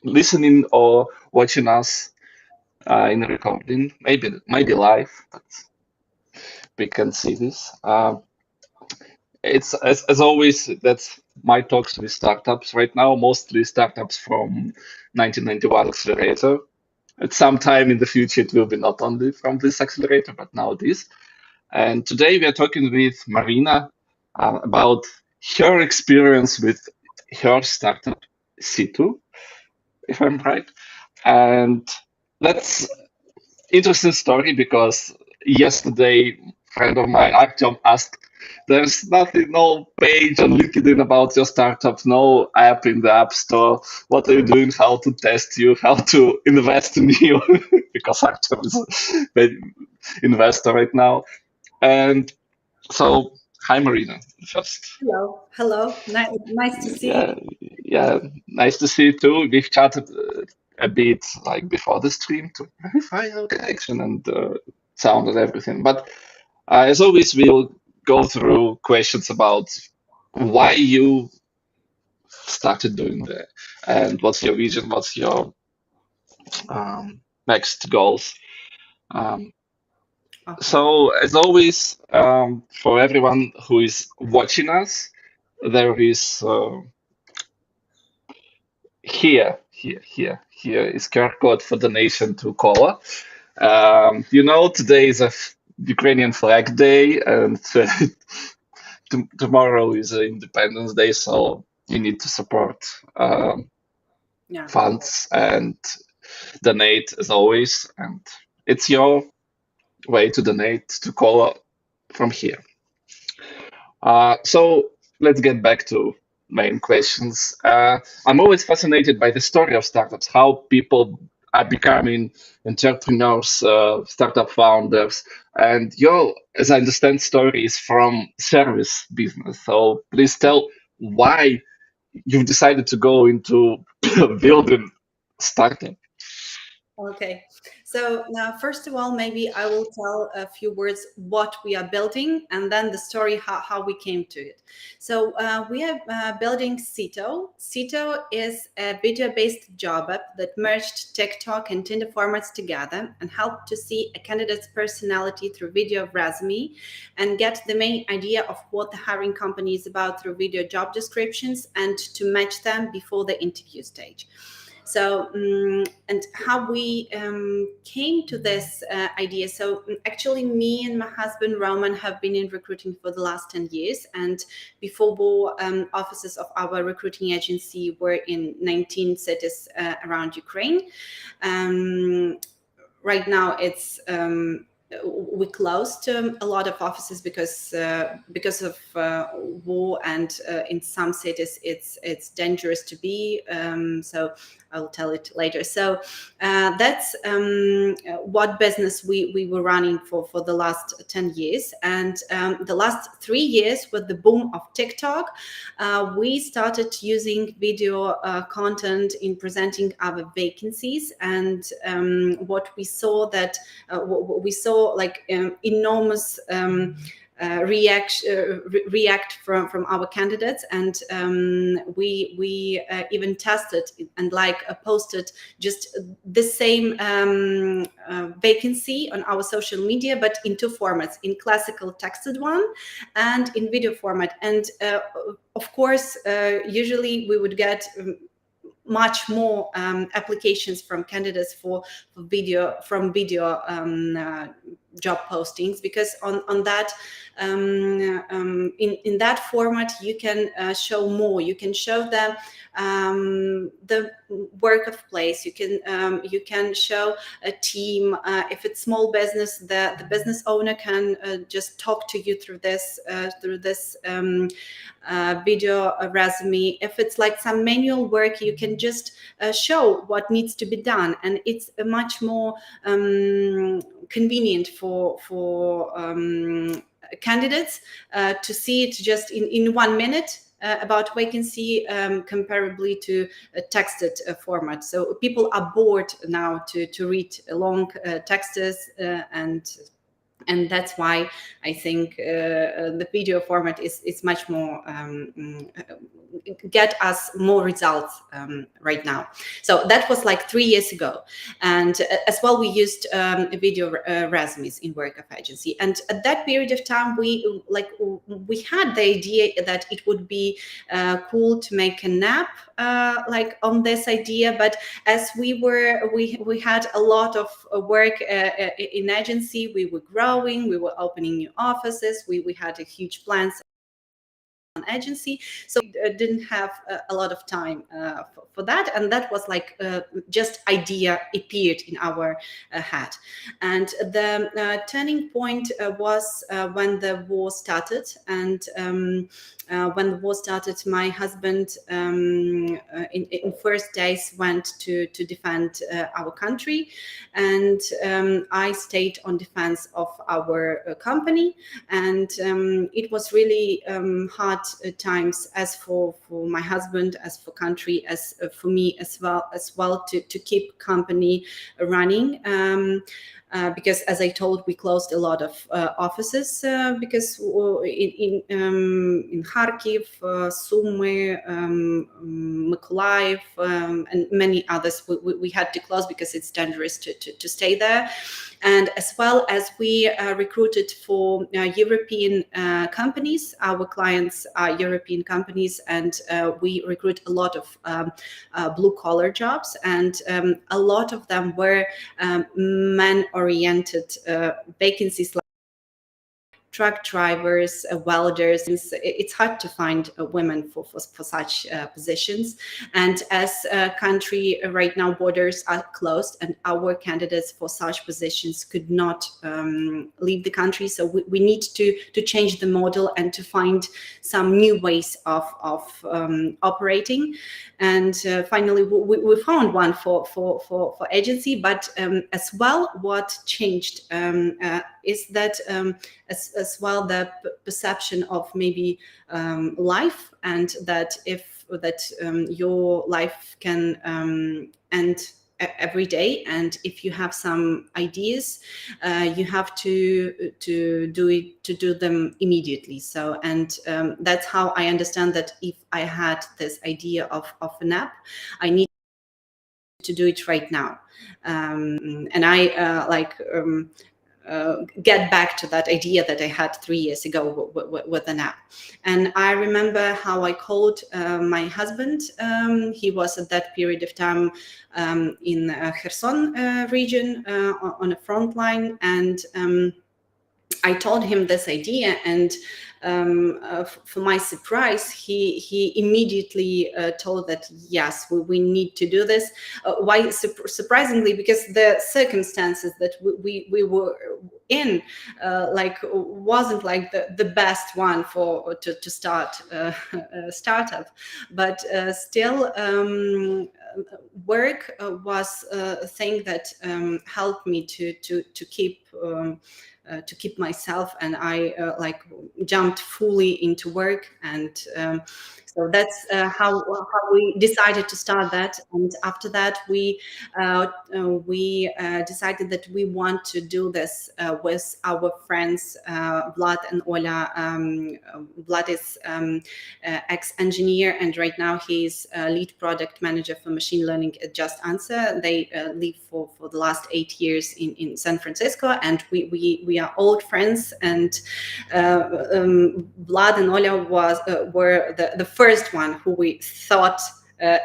listening or watching us in a recording, maybe live, but we can see this. It's as always, that's my talks with startups right now, mostly startups from 1991 accelerator. At some time in the future, it will be not only from this accelerator, but now this. And today we are talking with Maryna about her experience with her startup, Seeto, if I'm right. And that's interesting story because yesterday, friend of mine, Artyom, asked, "There's nothing, no page on LinkedIn about your startup, no app in the App Store. What are you doing? How to test you? How to invest in you?" Because Artyom is an investor right now. And so, hi, Maryna. First, Hello, hello. Nice to see yeah, you. yeah, nice to see you too. We've chatted a bit like before the stream to verify our connection and sound and everything. But as always, we'll go through questions about why you started doing that and what's your vision, what's your next goals. Um, Okay. so, as always, for everyone who is watching us, there is here is QR code for donation to Kola. Today is Ukrainian Flag Day, and tomorrow is Independence Day, so you need to support Yeah. funds and donate as always. And it's your way to donate to Kola from here. So let's get back to main questions. I'm always fascinated by the story of startups, how people are becoming entrepreneurs, startup founders, and your, as I understand, story is from service business. So please tell why you've decided to go into building startup. Okay. So now, first of all, maybe I will tell a few words what we are building, and then the story how we came to it. So we are building Seeto. Seeto is a video-based job app that merged TikTok and Tinder formats together and helped to see a candidate's personality through video resume and get the main idea of what the hiring company is about through video job descriptions and to match them before the interview stage. So, and how we came to this idea. So, actually, me and my husband Roman have been in recruiting for the last 10 years. And before war, offices of our recruiting agency were in 19 cities around Ukraine. Right now, it's we closed a lot of offices because of war, and in some cities it's dangerous to be. So I'll tell it later. So that's what business we were running for the last 10 years. And the last 3 years, with the boom of TikTok, we started using video content in presenting our vacancies. And what we saw that we saw like enormous react from our candidates, and we even tested and posted just the same vacancy on our social media, but in two formats: in classical texted one and in video format. And of course, usually we would get much more applications from candidates for video job postings, because on that in that format you can show more. You can show them the work of place. You can show a team. If it's small business, the business owner can just talk to you through this video resume. If it's like some manual work, you can just show what needs to be done, and it's a much more convenient for candidates to see it just in 1 minute about vacancy, comparably to a texted format. So people are bored now to read long texts, and And that's why I think the video format is much more get us more results right now. So that was like 3 years ago, and as well we used video resumes in work of agency. And at that period of time, we had the idea that it would be cool to make an app like on this idea, but as we had a lot of work in agency, we were growing, we were opening new offices, we had a huge plans on agency, so we didn't have a lot of time for that. And that was like just idea appeared in our head. And the turning point was when the war started. And when the war started, my husband in first days went to defend our country, and I stayed on defense of our company. And it was really hard times, as for my husband, as for country, as for me as well to keep company running. Because, as I told, we closed a lot of offices because in Kharkiv, Sumy, Mykolaiv, and many others, we had to close because it's dangerous to stay there. And as well as we recruited for European companies. Our clients are European companies, and we recruit a lot of blue-collar jobs, and a lot of them were men-oriented vacancies, like truck drivers, welders. It's hard to find women for such positions. And as a country right now, borders are closed, and our candidates for such positions could not leave the country. So we need to change the model and to find some new ways of operating. And finally, we found one for agency. But as well, what changed is that as well the perception of maybe life, and that your life can end every day, and if you have some ideas, you have to do them immediately. So, and that's how I understand that if I had this idea of an app, I need to do it right now. And I get back to that idea that I had 3 years ago with an app. And I remember how I called my husband. He was at that period of time in Kherson region on a front line. And I told him this idea, and for my surprise, he immediately told that yes, we need to do this. Why? Surprisingly, because the circumstances that we were in wasn't like the best one to start a startup, but still work was a thing that helped me to keep myself, and I jumped fully into work. And so that's how we decided to start that. And after that, we decided that we want to do this with our friends, Vlad and Ola. Vlad is ex-engineer, and right now he's lead product manager for machine learning at Just Answer. They live for the last 8 years in San Francisco, and we are old friends. And Vlad and Ola were the first one who we thought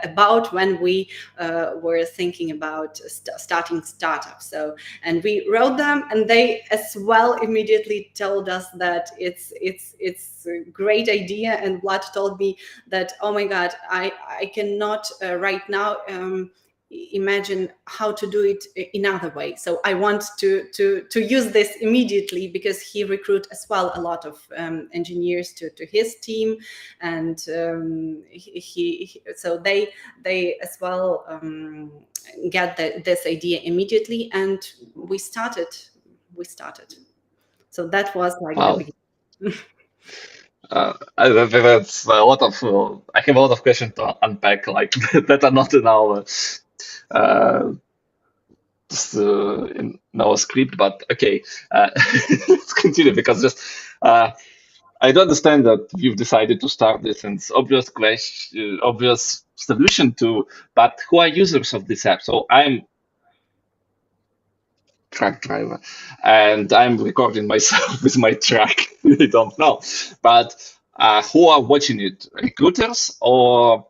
about when we were thinking about starting startups. So, and we wrote them, and they as well immediately told us that it's a great idea. And Vlad told me that, oh my God, I cannot right now imagine how to do it in other way. So I want to use this immediately, because he recruit as well a lot of engineers to his team, and so they as well get this idea immediately, and we started. So that was like the Wow. beginning. That's a lot of. I have a lot of questions to unpack, like that are not in our uh, in our script, but okay, let's continue because just I do understand that you've decided to start this, and it's obvious question, obvious solution to, but who are users of this app? So I'm truck driver, and I'm recording myself with my truck. I don't know, but who are watching it? Recruiters or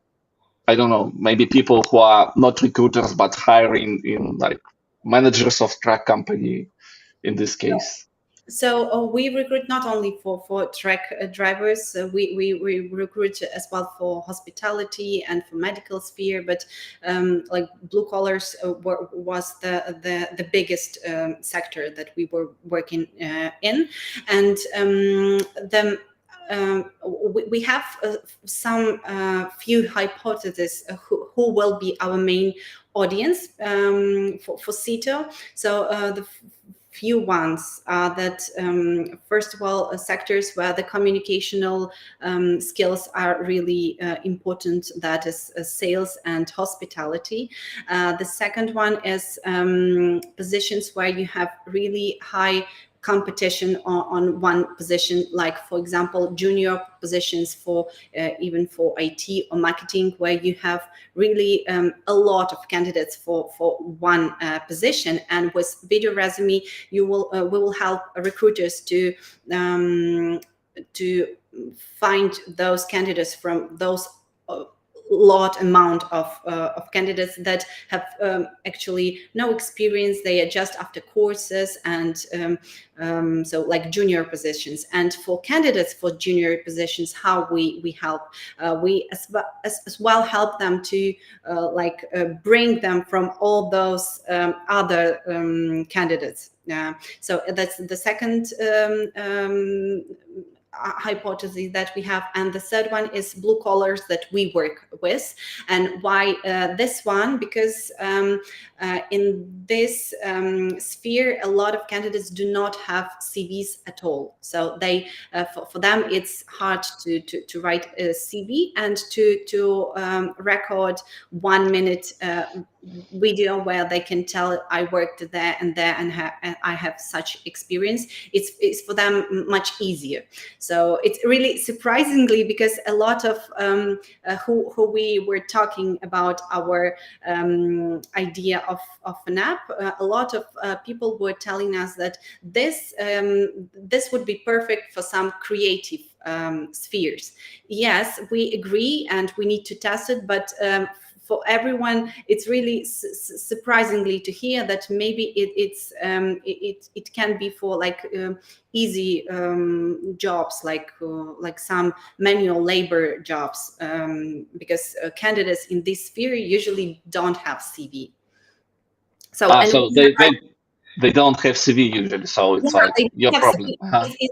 I don't know, maybe people who are not recruiters but hiring in like managers of truck company in this case. So we recruit not only for truck drivers, we recruit as well for hospitality and for medical sphere, but like blue collars was the biggest sector that we were working in, and the we have some few hypotheses who will be our main audience for Seeto. So the few ones are that first of all sectors where the communicational skills are really important, that is sales and hospitality. The second one is positions where you have really high competition on one position, like for example junior positions for even for IT or marketing, where you have really a lot of candidates for one position, and with video resume you will we will help recruiters to find those candidates from those lot amount of candidates that have actually no experience. They are just after courses, and so like junior positions. And for candidates for junior positions, how we help, we as well help them to bring them from all those other candidates. So that's the second hypothesis that we have. And the third one is blue collars that we work with. And why this one? Because in this sphere, a lot of candidates do not have CVs at all. So they for them it's hard to write a CV and to record 1 minute video where they can tell I worked there and there and I have such experience. It's for them much easier. So it's really surprisingly, because a lot of who we were talking about our idea of an app, a lot of people were telling us that this would be perfect for some creative spheres. Yes, we agree and we need to test it, but for everyone, it's really surprisingly to hear that maybe it can be for like easy jobs, like some manual labor jobs, because candidates in this sphere usually don't have CV. So and So they don't have CV usually, so it's yeah, like they your have problem.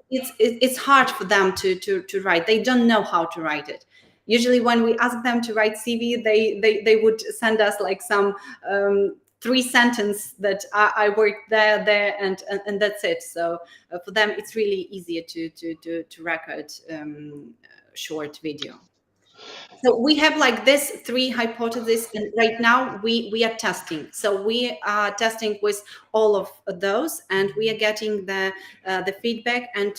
it's hard for them to write. They don't know how to write it. Usually when we ask them to write CV, they would send us like some 3 sentence that I worked there and that's it. So for them it's really easier to record short video. So we have like this 3 hypotheses, and right now we are testing. So we are testing with all of those, and we are getting the feedback. And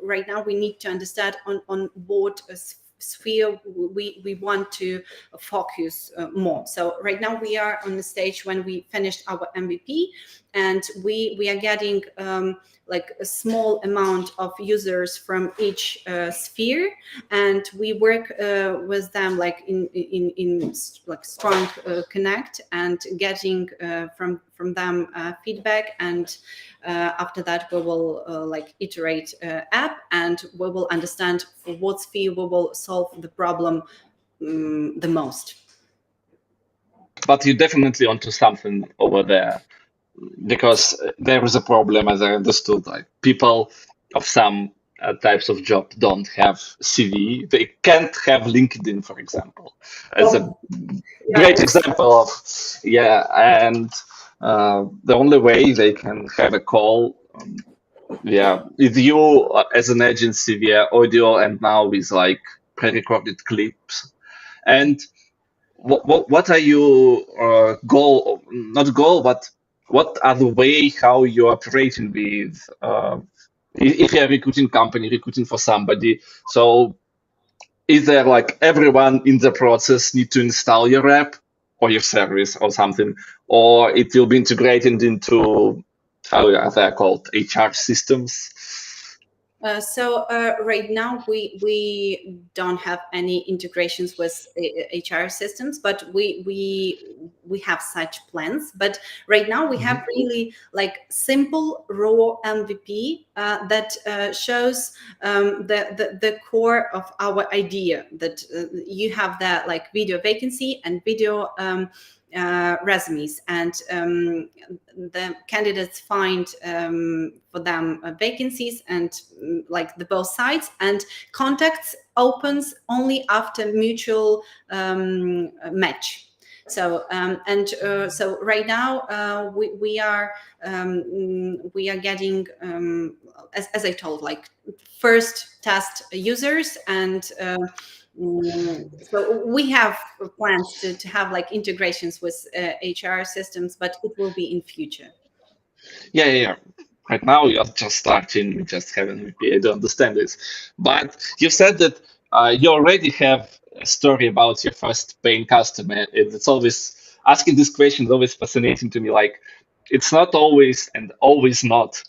right now we need to understand on what sphere we want to focus more. So right now we are on the stage when we finished our MVP, and we are getting like a small amount of users from each sphere, and we work with them like in like strong connect, and getting from them feedback. And after that we will like iterate app, and we will understand for what sphere we will solve the problem the most. But you're definitely onto something over there, because there is a problem, as I understood. Like people of some types of job don't have CV. They can't have LinkedIn, for example, as a Oh, yeah, great example of, yeah. And the only way they can have a call, yeah, with you as an agency via audio, and now with like pre-recorded clips. And what are your goal, not goal, but what are the way how you're operating with if you're a recruiting company recruiting for somebody? So is there like everyone in the process need to install your app or your service or something, or it will be integrated into how are they called HR systems? Right now we don't have any integrations with HR systems, but we have such plans. But right now we have really like simple raw MVP that shows the core of our idea, that you have that like video vacancy and video resumes, and the candidates find for them vacancies and like the both sides, and contacts opens only after mutual match. So right now we are getting as I told, like first test users, and so we have plans to have like integrations with HR systems, but it will be in future. Yeah. Right now, you're just starting, you just have an VP. I don't understand this. But you said that you already have a story about your first paying customer. And it's always asking this question is always fascinating to me. Like, it's not always and always not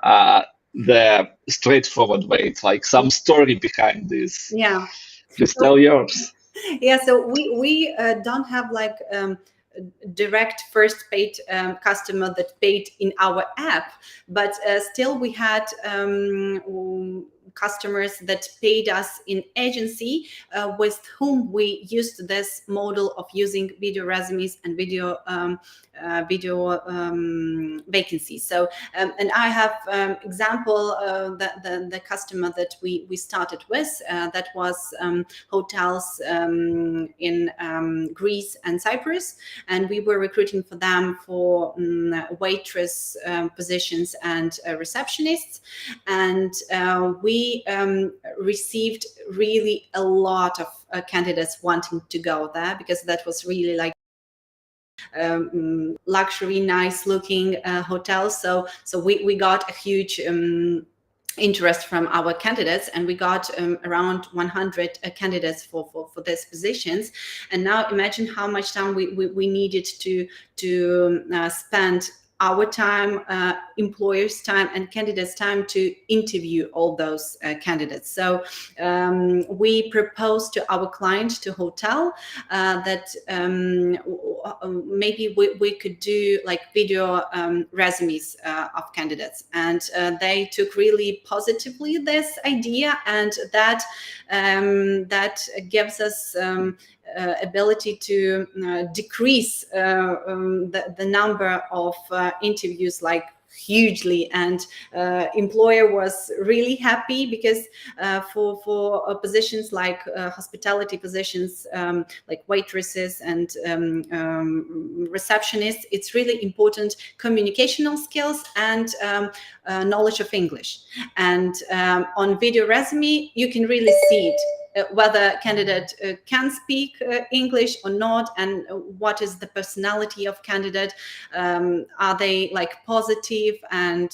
uh, the straightforward way. It's like some story behind this. Yeah. Please So, tell yours. yeah, so we don't have like direct first paid customer that paid in our app, but still we had customers that paid us in agency, with whom we used this model of using video resumes and video vacancies. So and I have example the customer that we started with, that was hotels in Greece and Cyprus, and we were recruiting for them for waitress positions and receptionists, and we received really a lot of candidates wanting to go there, because that was really like luxury, nice looking hotels. So we got a huge interest from our candidates, and we got around 100 candidates for these positions. And now imagine how much time we needed to spend, our time, employers' time, and candidates' time to interview all those candidates. So we proposed to our client, to hotel, that maybe we could do like video resumes of candidates, and they took really positively this idea, and that gives us ability to decrease the number of interviews like hugely. And employer was really happy, because for positions like hospitality positions, like waitresses and receptionists, it's really important communicational skills and knowledge of English. And on video resume you can really see it, whether candidate can speak English or not, and what is the personality of candidate. Are they like positive and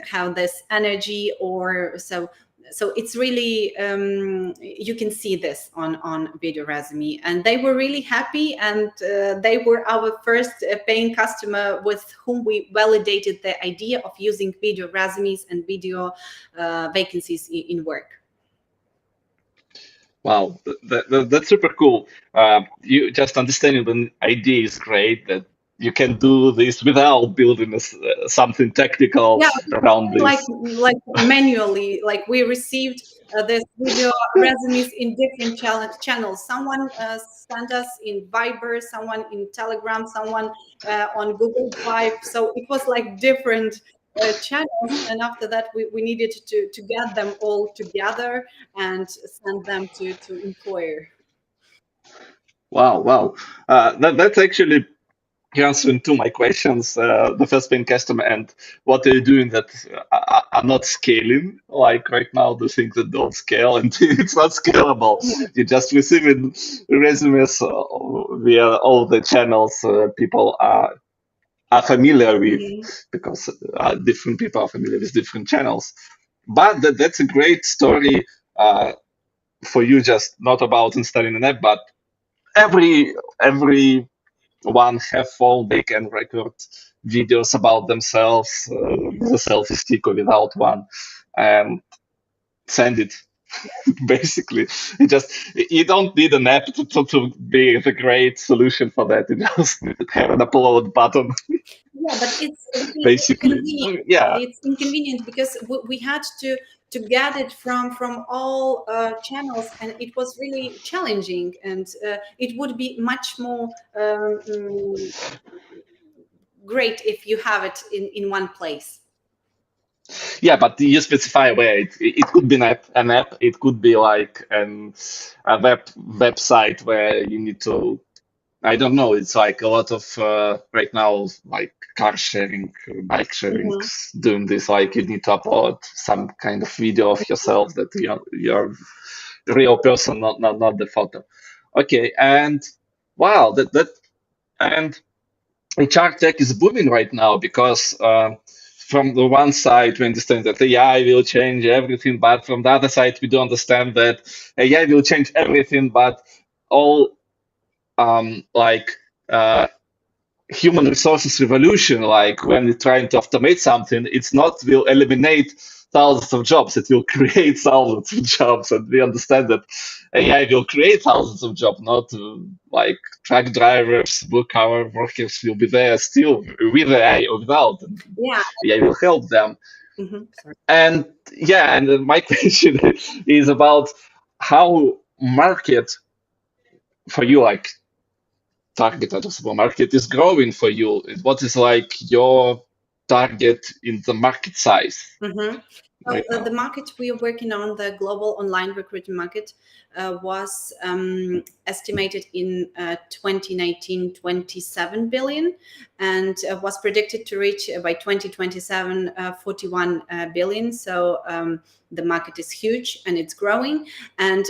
have this energy, or so it's really you can see this on video resume. And they were really happy, and they were our first paying customer with whom we validated the idea of using video resumes and video vacancies in work. Wow, that's super cool. You just understanding the idea is great that you can do this without building something technical Yeah, around like this. manually, like we received this video resumes in different channels. Someone sent us in Viber, someone in Telegram, someone on Google Drive. So it was like different channels, and after that we needed to get them all together and send them to employer. Wow. That's actually answering to my questions. The first paying customer and what are you doing that are not scaling. Like right now, the things that don't scale, and it's not scalable. You just receiving resumes via all the channels people are familiar with, Mhm. because different people are familiar with different channels. But that's a great story for you, just not about installing an app, but every one have phone, they can record videos about themselves with a selfie stick or without one, and send it. Basically, you don't need an app to be the great solution for that. You just need to have an upload button. Yeah, but it's really Basically, inconvenient. yeah. It's inconvenient because we had to get it from all channels, and it was really challenging. And it would be much more great if you have it in one place. Yeah, but you specify where it could be an app. It could be like a website where you need to. I don't know. It's like a lot of right now, like car sharing, bike sharing, Hmm. doing this. Like you need to upload some kind of video of yourself that you're a real person, not the photo. Okay, and wow, that and HR tech is booming right now because from the one side we understand that AI will change everything, but from the other side we do understand that AI will change everything, but all like human resources revolution, like when you're trying to automate something, it's not will eliminate thousands of jobs, it will create thousands of jobs. And we understand that AI will create thousands of jobs, not like truck drivers, blue collar workers will be there still with AI or without. And Yeah. AI will help them. Hmm. Sorry. And yeah, and then my question is about how market for you, like target addressable market is growing for you. What is like your target in the market size Hmm. Well, right the now? market we are working on, the global online recruiting market, was estimated in 2019 27 billion, and was predicted to reach by 2027 41 billion. So the market is huge and it's growing. And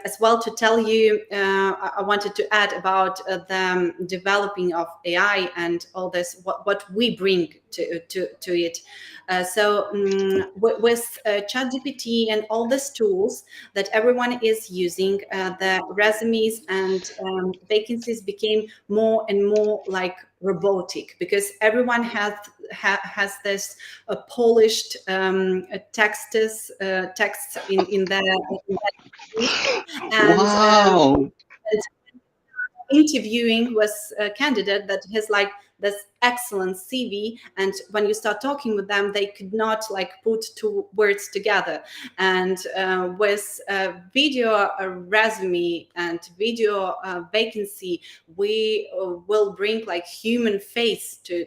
as well, to tell you, I wanted to add about the developing of AI and all this, what we bring to it. With ChatGPT and all these tools that everyone is using, the resumes and vacancies became more and more like robotic, because everyone has this polished texts in their and Wow. interviewing with a candidate that has like this excellent CV, and when you start talking with them, they could not like put two words together. And with video resume and video vacancy, we will bring like human face to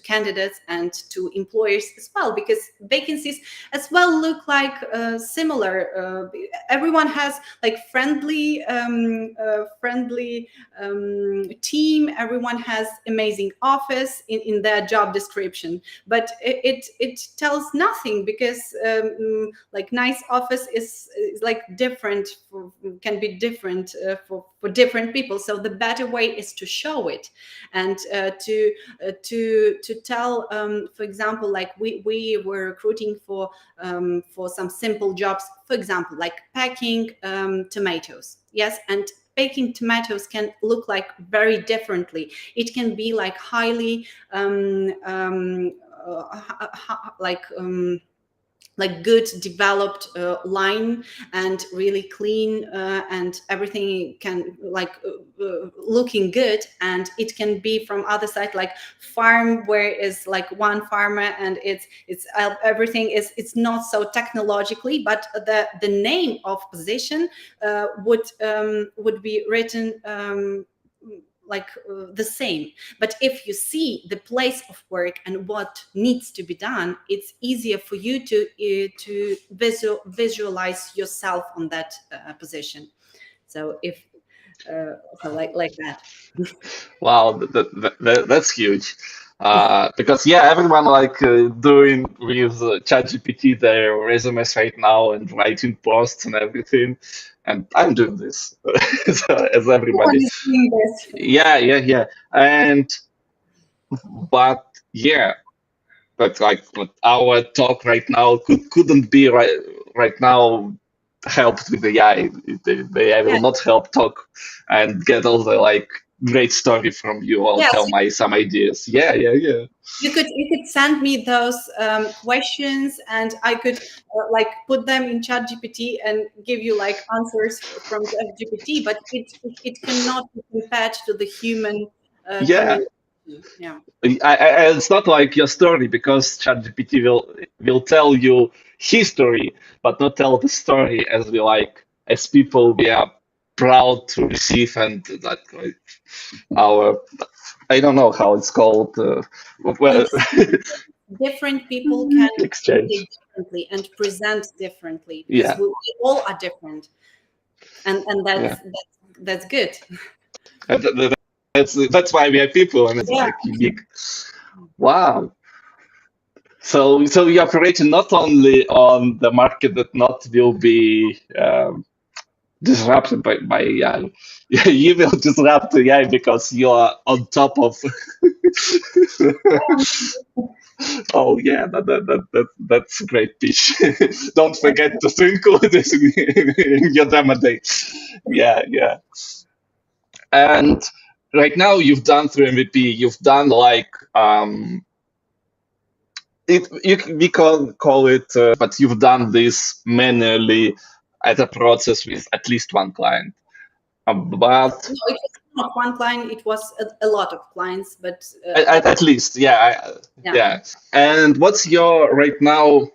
candidates and to employers as well, because vacancies as well look like similar. Everyone has like friendly team. Everyone has amazing office in their job description, but it tells nothing, because like nice office is like different can be different for different people. So the better way is to show it, and to tell, for example, like we were recruiting for some simple jobs, for example, like packing tomatoes. Yes, and baking tomatoes can look like very differently. It can be like highly like like good developed line, and really clean, and everything can like looking good. And it can be from other side, like farm, where is like one farmer, and it's everything is, it's not so technologically, but the name of position would be written like the same. But if you see the place of work and what needs to be done, it's easier for you to visualize yourself on that position. So if so like that. Wow, that's huge. Because yeah, everyone like doing with ChatGPT their resumes right now and writing posts and everything, and I'm doing this so, as Everyone everybody. is doing this. Yeah, and but yeah, but like but our talk right now couldn't be right now helped with the AI. The AI Yeah. will not help talk and get all the like great story from you or Yes, tell my some ideas. Yeah. you could send me those questions, and I could like put them in ChatGPT and give you like answers from ChatGPT, but it cannot be compared to the human Yeah, communication. Yeah. it's not like your story because ChatGPT will tell you history, but not tell the story as we like as people we are proud to receive and that like, our I don't know how it's called well, It's different people can exchange. communicate differently and present differently because Yeah, we all are different, and yeah. that's good. And that's why we are people and it's Yeah. like unique. Wow. So we operating not only on the market that not will be disrupted by AI. You will disrupt AI because you are on top of. Oh yeah, that's a great pitch. Don't forget to include this in your demo day. Yeah. And right now you've done through MVP. You've done like we call it, but you've done this manually at a process with at least one client. But No, it was not one client, it was a lot of clients, but at least, yeah, yeah. yeah. And what's your right now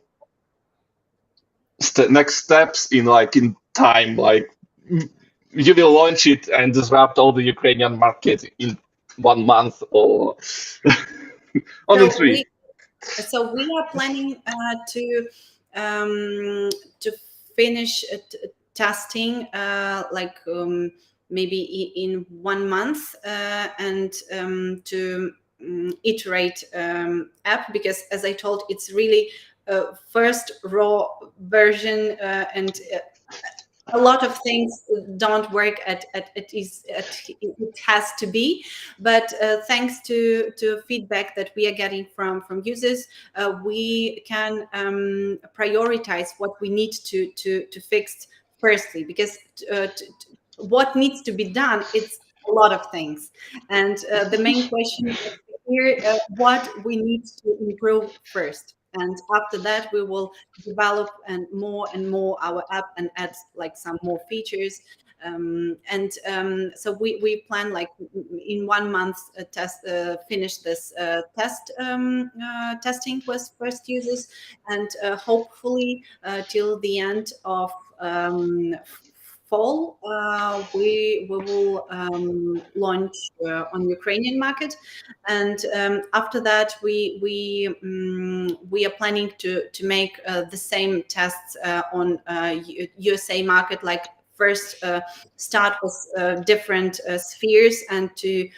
next steps in like in time? Like you will launch it and disrupt all the Ukrainian market in 1 month or only So three? we are planning to finish testing like maybe in 1 month, and to iterate app, because as I told, it's really first raw version, and a lot of things don't work it has to be, but thanks to feedback that we are getting from users, we can prioritize what we need to fix firstly, because what needs to be done, it's a lot of things, and the main question is here, what we need to improve first, and after that we will develop and more our app and add like some more features, and so we plan like in 1 month test finish this testing with first users, and hopefully till the end of fall, we will launch on Ukrainian market, and after that we are planning to make the same tests on USA market, like first start with different spheres, and to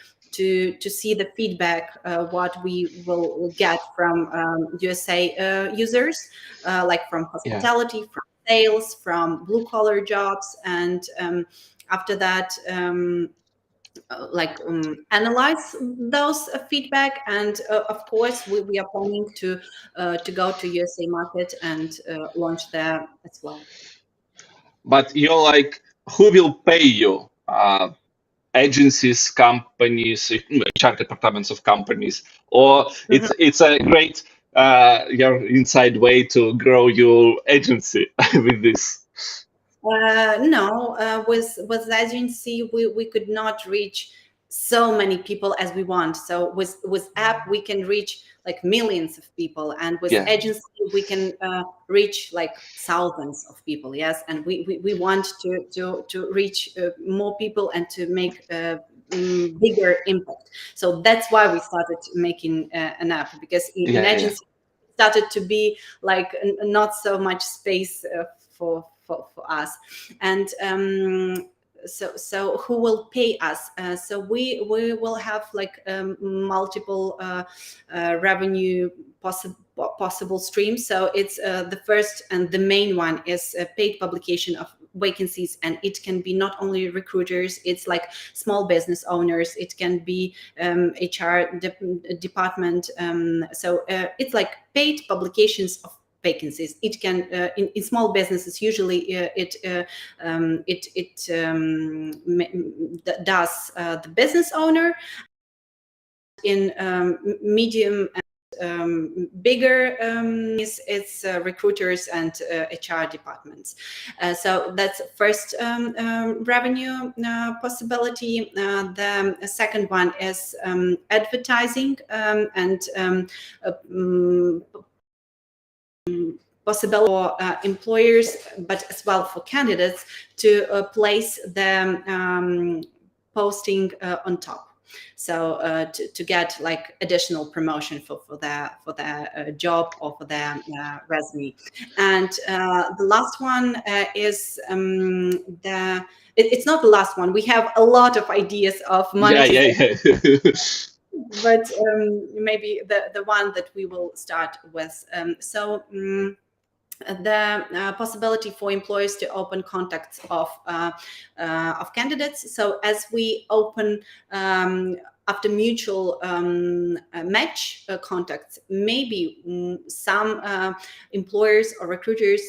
see the feedback what we will get from USA users, like from Yeah. hospitality, from sales, from blue collar jobs, and after that analyze those feedback, and of course we are planning to go to USA market and launch there as well. But you're like, who will pay you? Agencies, companies, HR departments of companies, or Mhm. it's a great your inside way to grow your agency with this. No, with the agency, we could not reach so many people as we want. So with app, we can reach like millions of people, and with Yeah, agency, we can reach like thousands of people. Yes, and we want to reach more people and to make bigger impact. So that's why we started making an app, because in yeah. agency it started to be like not so much space for us, and so who will pay us? So we will have like multiple revenue possible streams. So it's the first and the main one is a paid publication of vacancies, and it can be not only recruiters, it's like small business owners, it can be HR department. So it's like paid publications of vacancies. It can in small businesses usually it does the business owner. In medium and bigger it's recruiters and HR departments. So that's first revenue possibility. The second one is advertising and possible for employers, but as well for candidates to place the posting on top. So to get like additional promotion for the job or for their resume. And the last one is it's not the last one. We have a lot of ideas of monetization. Yeah. But maybe the one that we will start with. The possibility for employers to open contacts of candidates. So as we open after mutual match contacts, maybe some employers or recruiters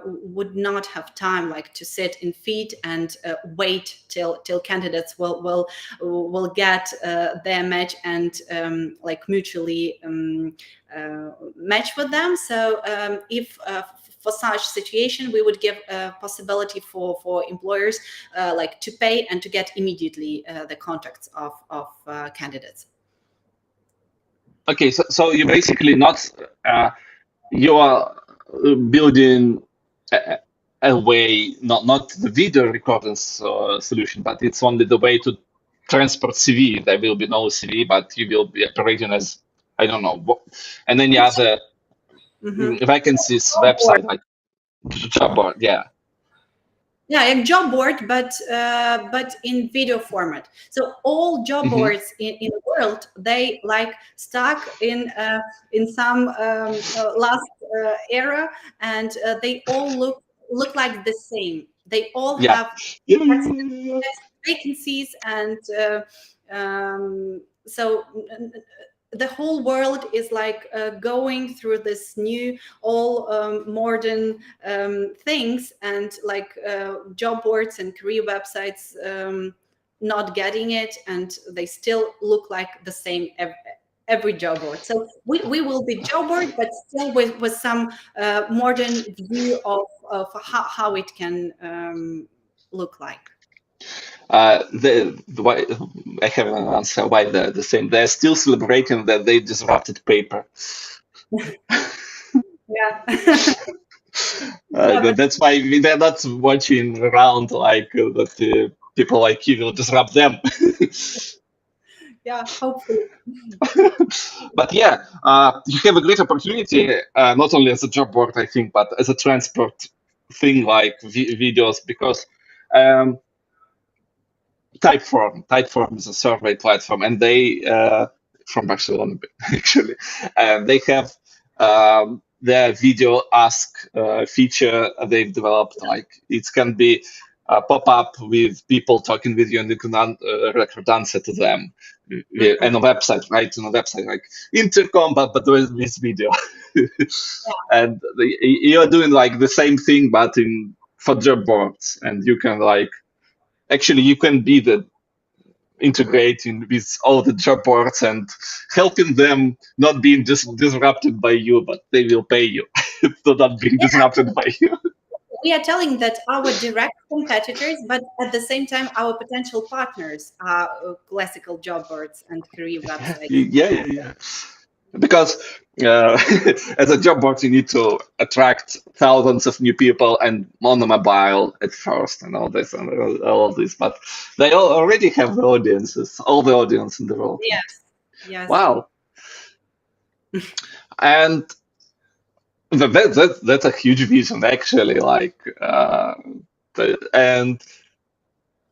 would not have time like to sit in feed and wait till candidates will get their match and like mutually match with them. So if for such situation, we would give a possibility for employers like to pay and to get immediately the contacts of candidates. Okay, so you're basically not you are building a way, not the video recording solution, but it's only the way to transport CV. There will be no CV, but you will be operating as, I don't know, and any other vacancies website like job board. Yeah, a job board, but in video format. So all job boards in the world, they like stuck in some last era, and they all look like the same. They all have vacancies, and so the whole world is like going through this new all modern things, and like job boards and career websites not getting it, and they still look like the same every job board. So we will be job board, but still with some modern view of how it can look like. Why I have an answer why they're the same. They're still celebrating that they disrupted paper. That's why they're not watching around like that. People like you will disrupt them. Yeah, hopefully. But yeah, you have a great opportunity, not only as a job board, I think, but as a transport thing like videos, because Typeform is a survey platform, and they from Barcelona actually, they have their video ask feature they've developed. Like it can be pop up with people talking with you, and you can record answer to them. And a website, right? On a website like intercom, but with video. And you're doing like the same thing, but for job boards, and you can like. Actually, you can be the integrating with all the job boards and helping them not being just disrupted by you, but they will pay you so not being disrupted by you. We are telling that our direct competitors, but at the same time, our potential partners are classical job boards and career websites. Yeah. Because as a job board, you need to attract thousands of new people and on the mobile at first and all this and all this. But they already have the audiences, all the audience in the world. Yes. Wow. And that's a huge vision, actually. Like, and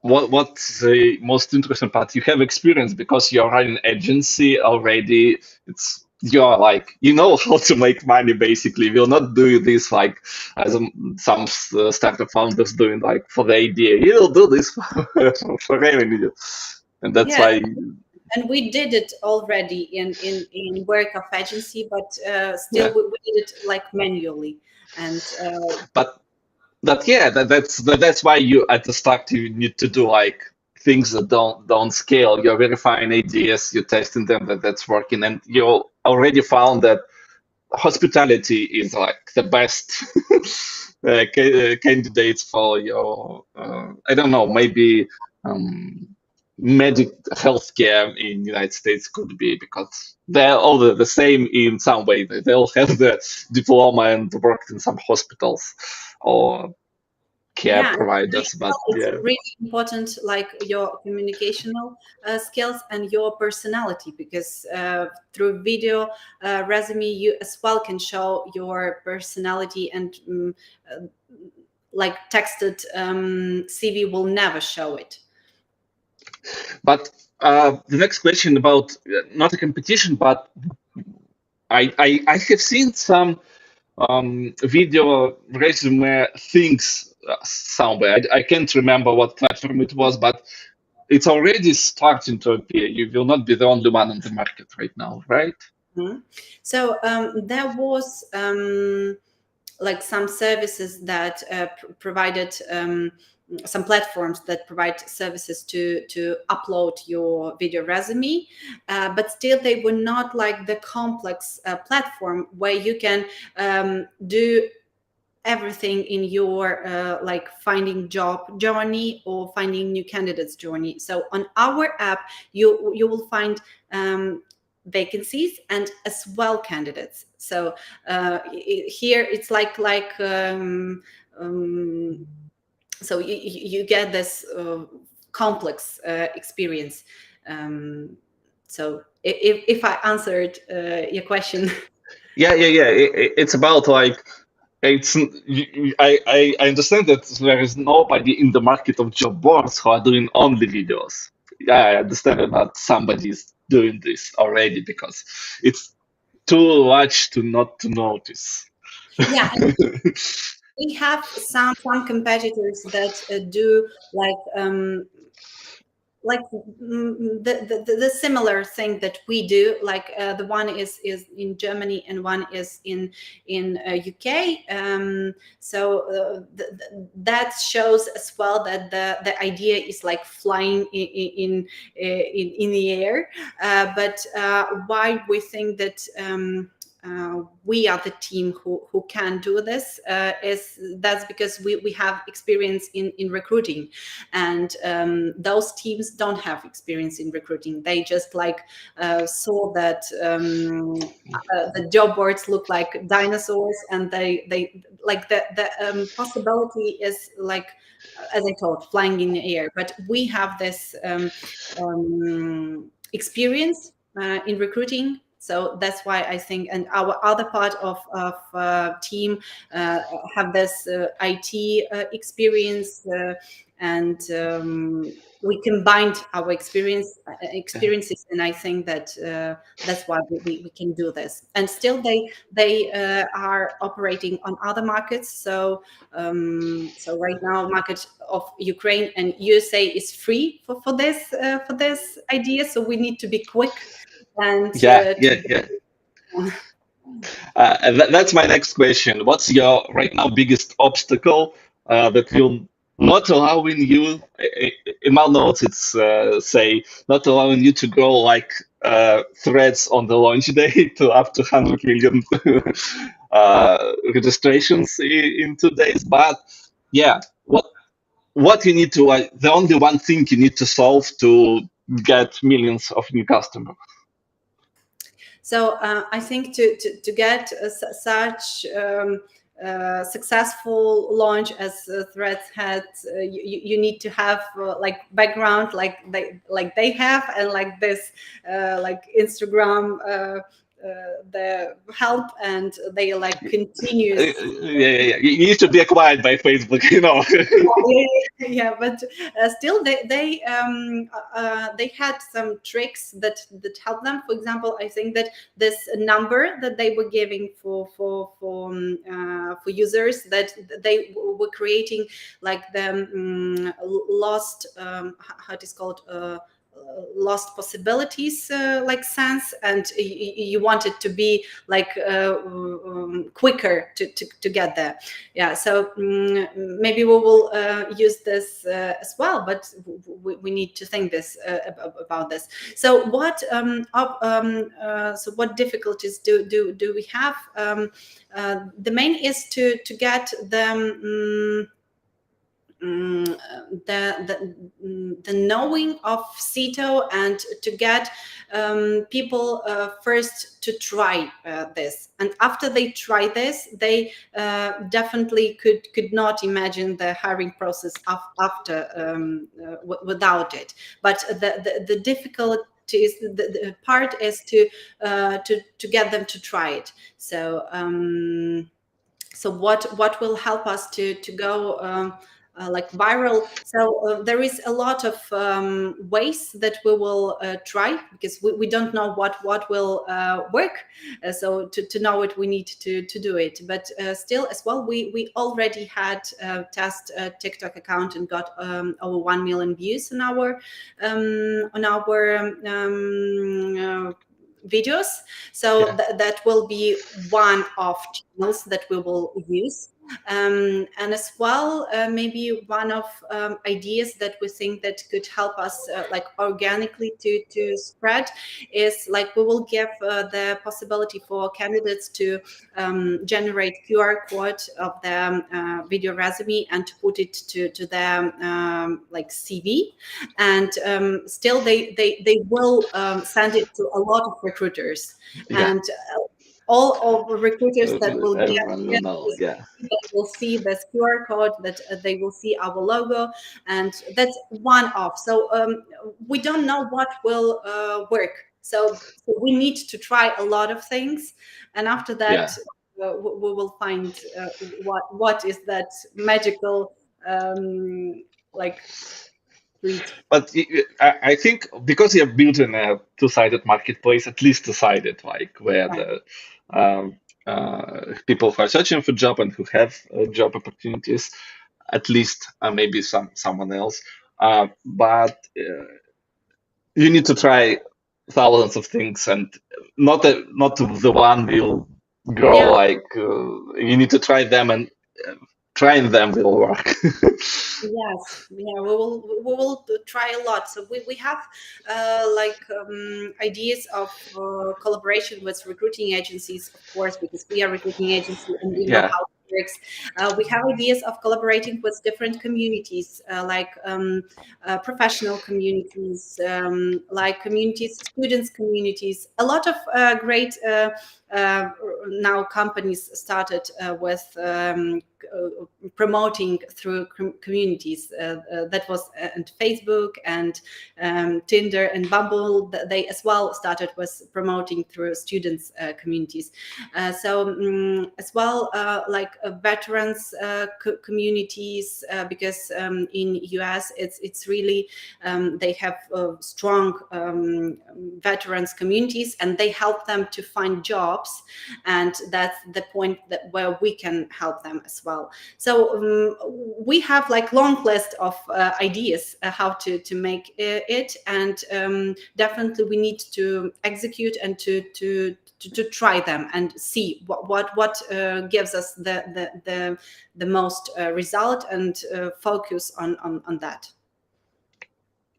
what's the most interesting part? You have experience because you're running agency already. It's you're like you know how to make money basically. You'll not do this like as some startup founders doing like for the idea. You'll do this for revenue, and that's Yes, why. and we did it already in work of agency, but Yeah, still we did it like manually. And but yeah, that's why you at the start you need to do like things that don't scale. You're verifying ideas, you're testing them that's working, and you already found that hospitality is like the best candidates for your I don't know, maybe medic healthcare in United States could be because they're all the same in some way. They all have the diploma and worked in some hospitals or care yeah, providers, but it's yeah. really important, like your communicational skills and your personality, because through video resume, you as well can show your personality, and uh, like texted CV will never show it. But the next question about not a competition, but I have seen some video resume things somewhere. I can't remember what platform it was, but it's already starting to appear. You will not be the only one on the market right now, right? Mhm. So there was like some services that provided some platforms that provide services to upload your video resume, but still they were not like the complex platform where you can do everything in your like finding job journey or finding new candidates journey. So on our app, you will find vacancies and as well candidates. So here it's like so you get this complex experience. So if I answered your question. Yeah. It's about like it's. I understand that there is nobody in the market of job boards who are doing only videos. Yeah, I understand that not somebody is doing this already because it's too large to not to notice. Yeah, we have some competitors that do like the similar thing that we do, like the one is in Germany and one is in UK. So that shows as well that the idea is like flying in the air, but why we think that we are the team who can do this is that's because we have experience in recruiting, and those teams don't have experience in recruiting. They just like saw that the job boards look like dinosaurs, and they like the possibility is like, as I told, flying in the air. But we have this experience in recruiting. So that's why I think, and our other part of team have this IT experience, and we combined our experiences, and I think that that's why we can do this. And still, they are operating on other markets. So so right now, market of Ukraine and USA is free for this idea. So we need to be quick and to Yeah. And that's my next question. What's your right now biggest obstacle that will not allowing you? In my notes, it's say not allowing you to grow like threads on the launch day to up to 100 million registrations in 2 days. But yeah, what you need to the only one thing you need to solve to get millions of new customers. So I think to get such successful launch as Threads had, you need to have like background like they have, and like this like Instagram the help, and they like continuous. Yeah. You need to be acquired by Facebook, you know. Yeah, but still they had some tricks that helped them. For example, I think that this number that they were giving for users, that they were creating like the lost how it is called, lost possibilities like sense, and you want it to be like quicker to get there. Yeah, so maybe we will use this as well, but we need to think this about this. So what difficulties do we have? The main is to get them the knowing of Seeto, and to get people first to try this, and after they try this, they definitely could not imagine the hiring process after without it. But the difficult is the part is to get them to try it. So what will help us to go like viral? So there is a lot of ways that we will try, because we don't know what will work. So to know it, we need to do it. But still, as well, we already had test TikTok account and got over 1 million views on our videos. So Yeah. that will be one of channels that we will use. And as well, maybe one of ideas that we think that could help us like organically to spread is like we will give the possibility for candidates to generate QR code of their video resume and to put it to their like CV, and still they will send it to a lot of recruiters, Yeah. and all of the recruiters that will get Everyone will know. this, Yeah. they will see this QR code, that they will see our logo, and that's one off. So we don't know what will work. So we need to try a lot of things, and after that, Yeah. we will find what is that magical like treat. But I think because you have built in a two-sided marketplace, at least two-sided, like where Right. the people who are searching for job and who have job opportunities, at least maybe someone else. But you need to try thousands of things, and not the one will grow. Yeah. Like you need to try them, and trying them will work. Yes, yeah, we will try a lot. So we have like ideas of collaboration with recruiting agencies, of course, because we are a recruiting agency and we know Yeah. how it works. We have ideas of collaborating with different communities, like professional communities, like communities, students communities. A lot of great now companies started with promoting through communities. That was and Facebook and Tinder and Bumble. They as well started with promoting through students communities. As well, like veterans communities, because in US it's really they have strong veterans communities, and they help them to find jobs, and that's the point that where we can help them as well. So we have like long list of ideas how to make it, and definitely we need to execute and to try them and see what gives us the most result, and focus on that.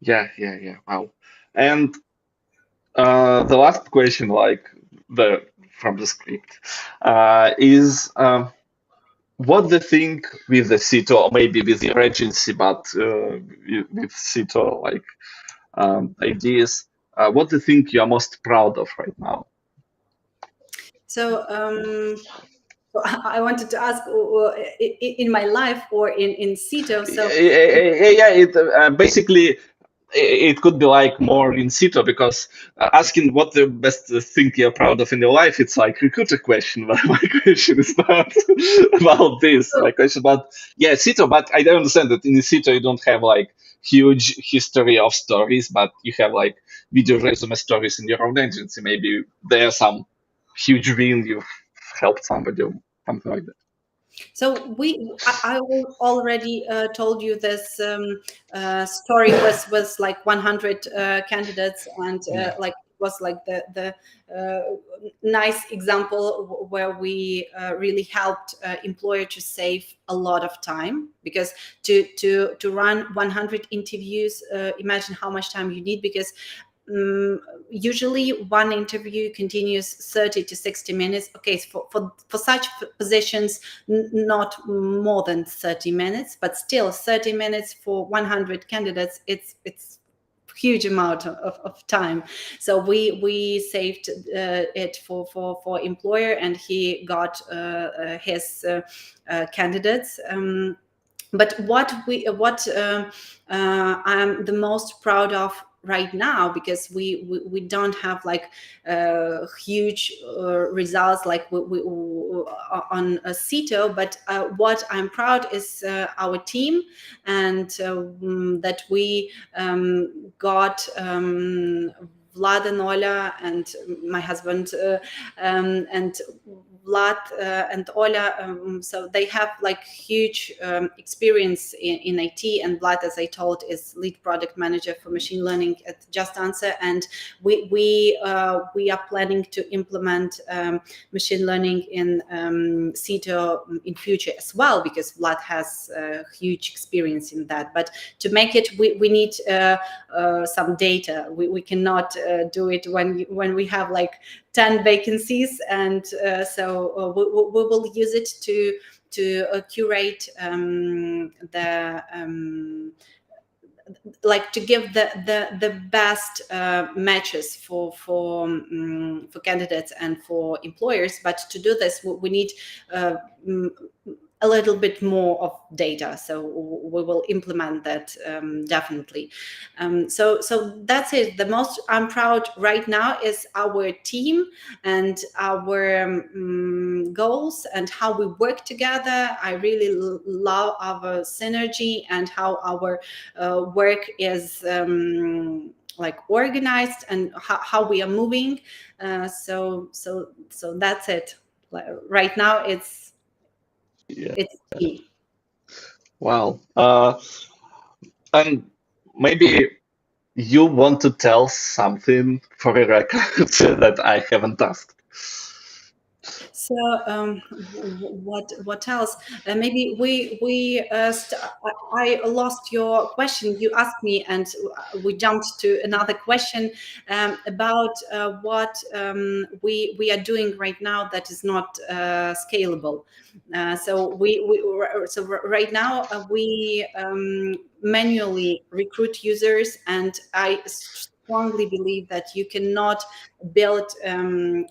Yeah. Wow. And the last question, like the from the script, is what the thing with the Seeto, or maybe with your agency, but with Seeto like ideas, what the thing you are most proud of right now? So I wanted to ask in my life or in Seeto. So Yeah, it, basically. it could be like more in Seeto, because asking what the best thing you're proud of in your life, it's like recruiter question. But my question is not about this. So, My question about, yeah, Seeto, but I don't understand that in Seeto you don't have like huge history of stories, but you have like video resume stories in your own agency. Maybe there are some huge win you've helped somebody or something like that. so I already told you this story was like 100 candidates, and Yeah. like was like the nice example where we really helped employer to save a lot of time, because to run 100 interviews, imagine how much time you need, because usually one interview continues 30 to 60 minutes. Okay, so for such positions, not more than 30 minutes, but still 30 minutes for 100 candidates, it's huge amount of time. So we saved it for employer, and he got his candidates. But what I'm the most proud of right now, because we don't have like huge results like on a Seeto, but what I'm proud is our team, and that we got Vlad and Ola and my husband, and Vlad and Ola, so they have like huge experience in IT, and Vlad, as I told, is lead product manager for machine learning at Just Answer, and we are planning to implement machine learning in Seeto in future as well, because Vlad has huge experience in that. But to make it, we need some data. We cannot do it when we have like 10 vacancies, and we will use it to curate the like to give the best matches for candidates and for employers. But to do this, we need uh, a little bit more of data, so we will implement that definitely. So that's it. The most I'm proud right now is our team and our goals and how we work together. I really love our synergy and how our work is like organized, and how we are moving. So that's it. Right now, Yeah. it's key. Wow. And maybe you want to tell something for a record that I haven't asked. So what else? Maybe I lost your question. You asked me, and we jumped to another question about what we are doing right now that is not scalable. So right now we manually recruit users, and I strongly believe that you cannot build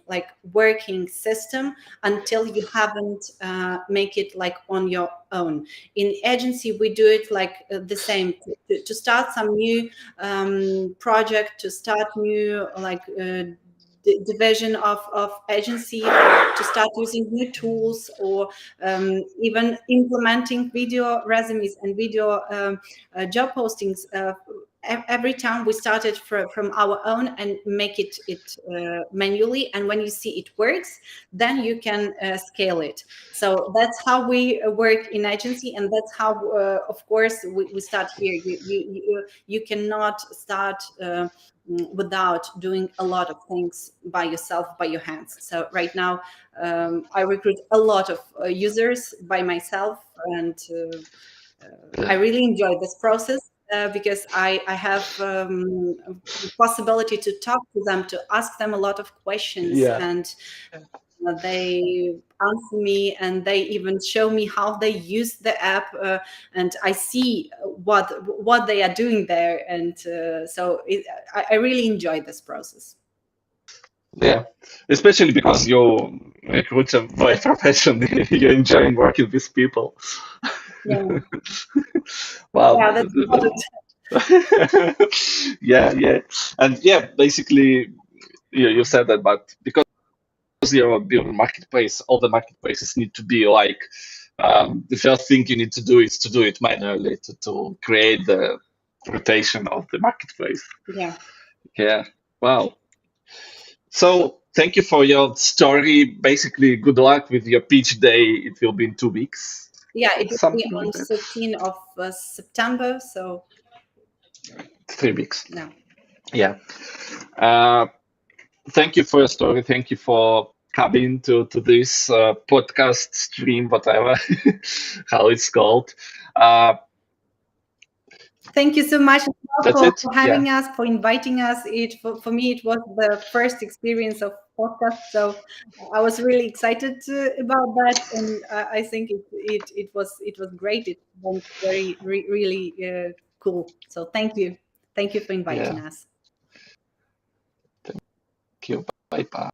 like working system until you haven't make it like on your own. In agency, we do it like the same, to start some new project, to start new like division of agency, or to start using new tools, or even implementing video resumes and video job postings. Every time we started from our own and make it manually, and when you see it works, then you can scale it. So that's how we work in agency, and that's how of course we start here. You cannot start without doing a lot of things by yourself, by your hands. So right now I recruit a lot of users by myself, and I Yeah. really enjoy this process because I have possibility to talk to them, to ask them a lot of questions, Yeah. and they answer me, and they even show me how they use the app, and I see what they are doing there, and I really enjoy this process. Yeah. Especially because you recruit a by profession, you're enjoying working with people. Yeah, Wow. yeah, that's important. Yeah, yeah, and yeah, basically, you said that, but because your marketplace, all the marketplaces need to be like, the first thing you need to do is to do it manually to create the rotation of the marketplace. Yeah. Yeah. Wow. So thank you for your story. Basically, good luck with your pitch day. It will be in 2 weeks Yeah, it or will be something on like that. 16th of September. So 3 weeks. no. Yeah. Uh, Thank you for your story. Thank you for coming to this podcast stream, whatever how it's called. Uh, Thank you so much that's for it. Yeah. having us, for inviting us. For me, it was the first experience of podcast, so I was really excited about that, and I think it was great. It went very really cool. So thank you for inviting Yeah. us. Thank you. Bye bye.